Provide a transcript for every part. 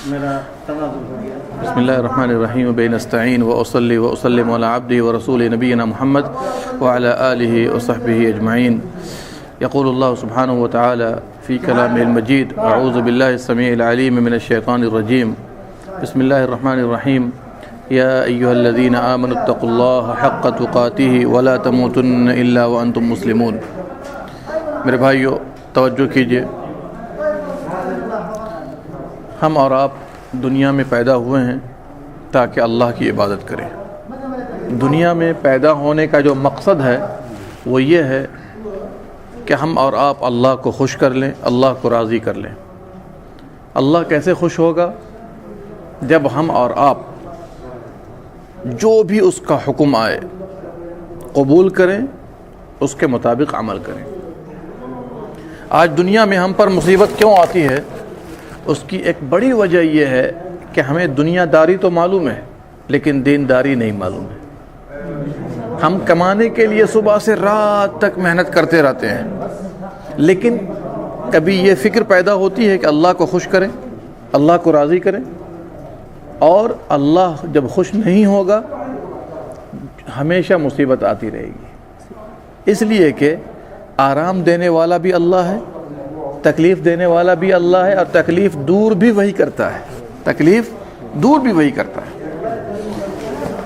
بسم الله الرحمن الرحيم وبه نستعين وأصلي وأسلم على عبده ورسوله نبينا محمد وعلى آله وصحبه أجمعين. يقول الله سبحانه وتعالى في كلامه المجيد: أعوذ بالله السميع العليم من الشيطان الرجيم. بسم الله الرحمن الرحيم. يا أيها الذين آمنوا اتقوا الله حق تقاته ولا تموتن إلا وأنتم مسلمون. میرے بھائیو توجہ کیجئے، ہم اور آپ دنیا میں پیدا ہوئے ہیں تاکہ اللہ کی عبادت کریں. دنیا میں پیدا ہونے کا جو مقصد ہے وہ یہ ہے کہ ہم اور آپ اللہ کو خوش کر لیں، اللہ کو راضی کر لیں. اللہ کیسے خوش ہوگا؟ جب ہم اور آپ جو بھی اس کا حکم آئے قبول کریں، اس کے مطابق عمل کریں. آج دنیا میں ہم پر مصیبت کیوں آتی ہے؟ اس کی ایک بڑی وجہ یہ ہے کہ ہمیں دنیا داری تو معلوم ہے لیکن دینداری نہیں معلوم ہے. ہم کمانے کے لیے صبح سے رات تک محنت کرتے رہتے ہیں، لیکن کبھی یہ فکر پیدا ہوتی ہے کہ اللہ کو خوش کریں، اللہ کو راضی کریں. اور اللہ جب خوش نہیں ہوگا ہمیشہ مصیبت آتی رہے گی، اس لیے کہ آرام دینے والا بھی اللہ ہے، تکلیف دینے والا بھی اللہ ہے، اور تکلیف دور بھی وہی کرتا ہے، تکلیف دور بھی وہی کرتا ہے.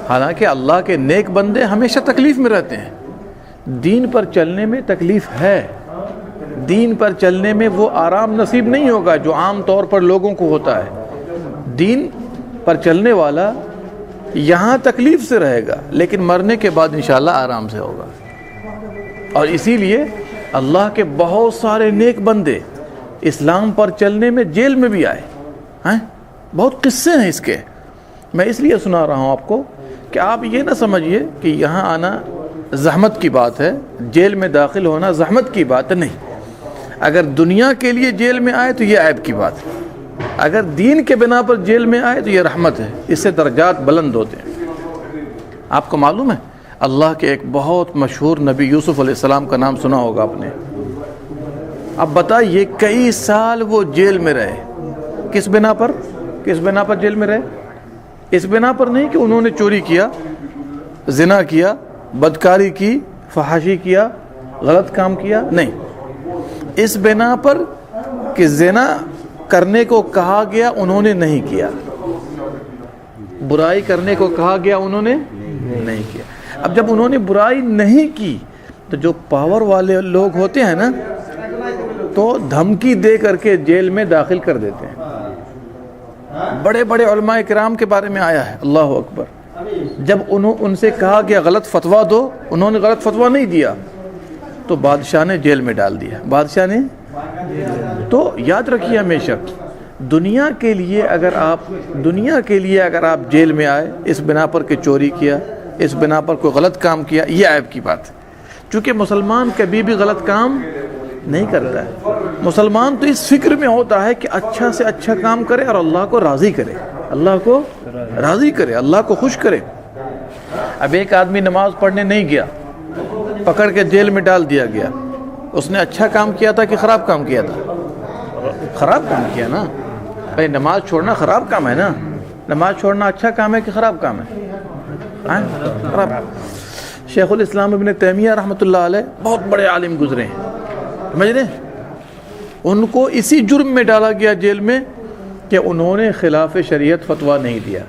حالانکہ اللہ کے نیک بندے ہمیشہ تکلیف میں رہتے ہیں. دین پر چلنے میں تکلیف ہے، دین پر چلنے میں وہ آرام نصیب نہیں ہوگا جو عام طور پر لوگوں کو ہوتا ہے. دین پر چلنے والا یہاں تکلیف سے رہے گا لیکن مرنے کے بعد انشاءاللہ آرام سے ہوگا. اور اسی لیے اللہ کے بہت سارے نیک بندے اسلام پر چلنے میں جیل میں بھی آئے ہیں. بہت قصے ہیں اس کے. میں اس لیے سنا رہا ہوں آپ کو کہ آپ یہ نہ سمجھیے کہ یہاں آنا زحمت کی بات ہے، جیل میں داخل ہونا زحمت کی بات نہیں. اگر دنیا کے لیے جیل میں آئے تو یہ عیب کی بات ہے، اگر دین کے بنا پر جیل میں آئے تو یہ رحمت ہے، اس سے درجات بلند ہوتے ہیں. آپ کو معلوم ہے اللہ کے ایک بہت مشہور نبی یوسف علیہ السلام کا نام سنا ہوگا آپ نے. اب بتائیے کئی سال وہ جیل میں رہے. کس بنا پر جیل میں رہے؟ اس بنا پر نہیں کہ انہوں نے چوری کیا، زنا کیا، بدکاری کی، فحاشی کیا، غلط کام کیا، نہیں. اس بنا پر کہ زنا کرنے کو کہا گیا انہوں نے نہیں کیا، برائی کرنے کو کہا گیا انہوں نے نہیں کیا. اب جب انہوں نے برائی نہیں کی تو جو پاور والے لوگ ہوتے ہیں نا تو دھمکی دے کر کے جیل میں داخل کر دیتے ہیں. بڑے بڑے علماء کرام کے بارے میں آیا ہے، اللہ اکبر. جب ان سے کہا گیا غلط فتویٰ دو، انہوں نے غلط فتویٰ نہیں دیا تو بادشاہ نے جیل میں ڈال دیا. بادشاہ نے تو یاد رکھیے ہمیشہ دنیا کے لیے اگر آپ جیل میں آئے اس بنا پر کہ چوری کیا، اس بنا پر کوئی غلط کام کیا، یہ عیب کی بات ہے. چونکہ مسلمان کبھی بھی غلط کام نہیں کرتا ہے. مسلمان تو اس فکر میں ہوتا ہے کہ اچھا سے اچھا کام کرے اور اللہ کو راضی کرے، اللہ کو راضی کرے، اللہ کو خوش کرے. اب ایک آدمی نماز پڑھنے نہیں گیا، پکڑ کے جیل میں ڈال دیا گیا. اس نے اچھا کام کیا تھا کہ خراب کام کیا تھا؟ خراب کام کیا نا. بھائی نماز چھوڑنا خراب کام ہے نا. نماز چھوڑنا اچھا کام ہے کہ خراب کام ہے؟ شیخ الاسلام ابن تیمیہ رحمۃ اللہ علیہ بہت بڑے عالم گزرے ہیں، سمجھ رہے ہیں؟ ان کو اسی جرم میں ڈالا گیا جیل میں کہ انہوں نے خلاف شریعت فتویٰ نہیں دیا.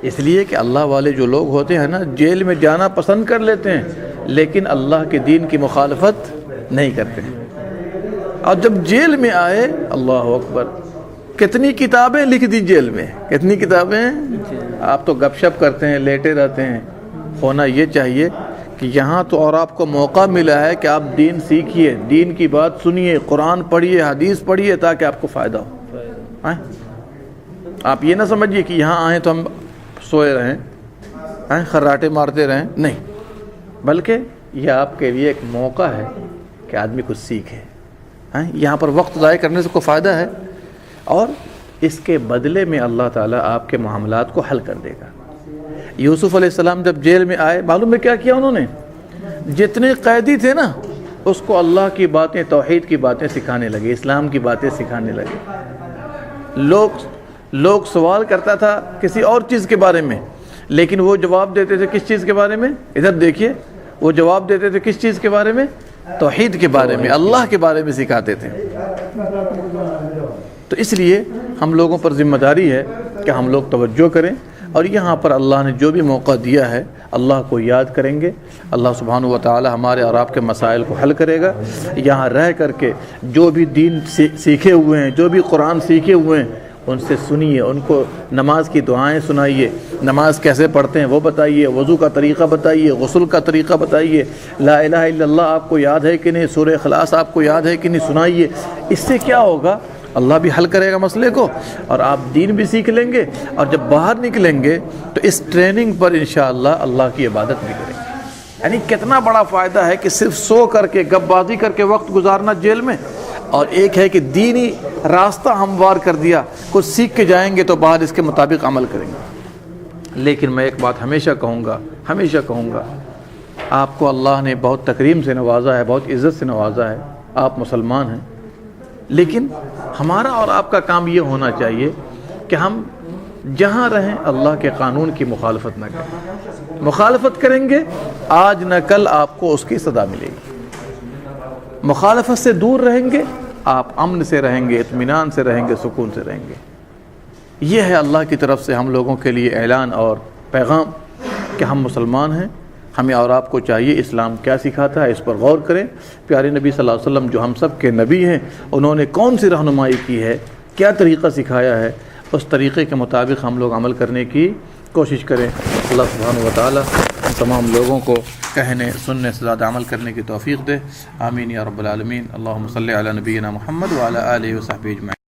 اس لیے کہ اللہ والے جو لوگ ہوتے ہیں نا جیل میں جانا پسند کر لیتے ہیں لیکن اللہ کے دین کی مخالفت نہیں کرتے ہیں. اور جب جیل میں آئے، اللہ اکبر، کتنی کتابیں لکھ دی جیل میں، کتنی کتابیں. آپ تو گپ شپ کرتے ہیں، لیٹے رہتے ہیں. ہونا یہ چاہیے کہ یہاں تو اور آپ کو موقع ملا ہے کہ آپ دین سیکھیے، دین کی بات سنیے، قرآن پڑھیے، حدیث پڑھیے تاکہ آپ کو فائدہ ہو. آپ یہ نہ سمجھیے کہ یہاں آئیں تو ہم سوئے رہیں، خراٹے مارتے رہیں، نہیں، بلکہ یہ آپ کے لیے ایک موقع ہے کہ آدمی کچھ سیکھے. یہاں پر وقت ضائع کرنے سے کوئی فائدہ ہے؟ اور اس کے بدلے میں اللہ تعالیٰ آپ کے معاملات کو حل کر دے گا. یوسف علیہ السلام جب جیل میں آئے، معلوم ہے کیا کیا انہوں نے؟ جتنے قیدی تھے نا اس کو اللہ کی باتیں، توحید کی باتیں سکھانے لگے، اسلام کی باتیں سکھانے لگے. لوگ سوال کرتا تھا کسی اور چیز کے بارے میں، لیکن وہ جواب دیتے تھے کس چیز کے بارے میں؟ ادھر دیکھیے، وہ جواب دیتے تھے کس چیز کے بارے میں؟ توحید کے بارے میں، اللہ کے بارے میں سکھاتے تھے۔ تو اس لیے ہم لوگوں پر ذمہ داری ہے کہ ہم لوگ توجہ کریں، اور یہاں پر اللہ نے جو بھی موقع دیا ہے اللہ کو یاد کریں گے، اللہ سبحانہ و تعالی ہمارے اور آپ کے مسائل کو حل کرے گا۔ یہاں رہ کر کے جو بھی دین سیکھے ہوئے ہیں، جو بھی قرآن سیکھے ہوئے ہیں، ان سے سنیے، ان کو نماز کی دعائیں سنائیے، نماز کیسے پڑھتے ہیں وہ بتائیے، وضو کا طریقہ بتائیے، غسل کا طریقہ بتائیے، لا الہ الا اللہ آپ کو یاد ہے کہ نہیں، سورہ اخلاص آپ کو یاد ہے کہ نہیں، سنائیے۔ اس سے کیا ہوگا؟ اللہ بھی حل کرے گا مسئلے کو، اور آپ دین بھی سیکھ لیں گے، اور جب باہر نکلیں گے تو اس ٹریننگ پر انشاءاللہ اللہ کی عبادت بھی کریں گے۔ یعنی کتنا بڑا فائدہ ہے کہ صرف سو کر کے گپ بازی کر کے وقت گزارنا جیل میں، اور ایک ہے کہ دینی راستہ ہموار کر دیا، کچھ سیکھ کے جائیں گے تو باہر اس کے مطابق عمل کریں گے۔ لیکن میں ایک بات ہمیشہ کہوں گا، آپ کو اللہ نے بہت تکریم سے نوازا ہے، بہت عزت سے نوازا ہے، آپ مسلمان ہیں، لیکن ہمارا اور آپ کا کام یہ ہونا چاہیے کہ ہم جہاں رہیں اللہ کے قانون کی مخالفت نہ کریں۔ مخالفت کریں گے آج نہ کل آپ کو اس کی سزا ملے گی۔ مخالفت سے دور رہیں گے آپ امن سے رہیں گے، اطمینان سے رہیں گے، سکون سے رہیں گے۔ یہ ہے اللہ کی طرف سے ہم لوگوں کے لیے اعلان اور پیغام کہ ہم مسلمان ہیں، ہمیں اور آپ کو چاہیے اسلام کیا سکھاتا ہے اس پر غور کریں۔ پیارے نبی صلی اللہ علیہ وسلم جو ہم سب کے نبی ہیں، انہوں نے کون سی رہنمائی کی ہے، کیا طریقہ سکھایا ہے، اس طریقے کے مطابق ہم لوگ عمل کرنے کی کوشش کریں۔ اللہ سبحانہ و تعالی ہم تمام لوگوں کو کہنے سننے سے زیادہ عمل کرنے کی توفیق دے۔ آمین یا رب العالمین۔ اللہم صلی علی نبینا محمد وعلی آلہ وصحبہ اجمعین۔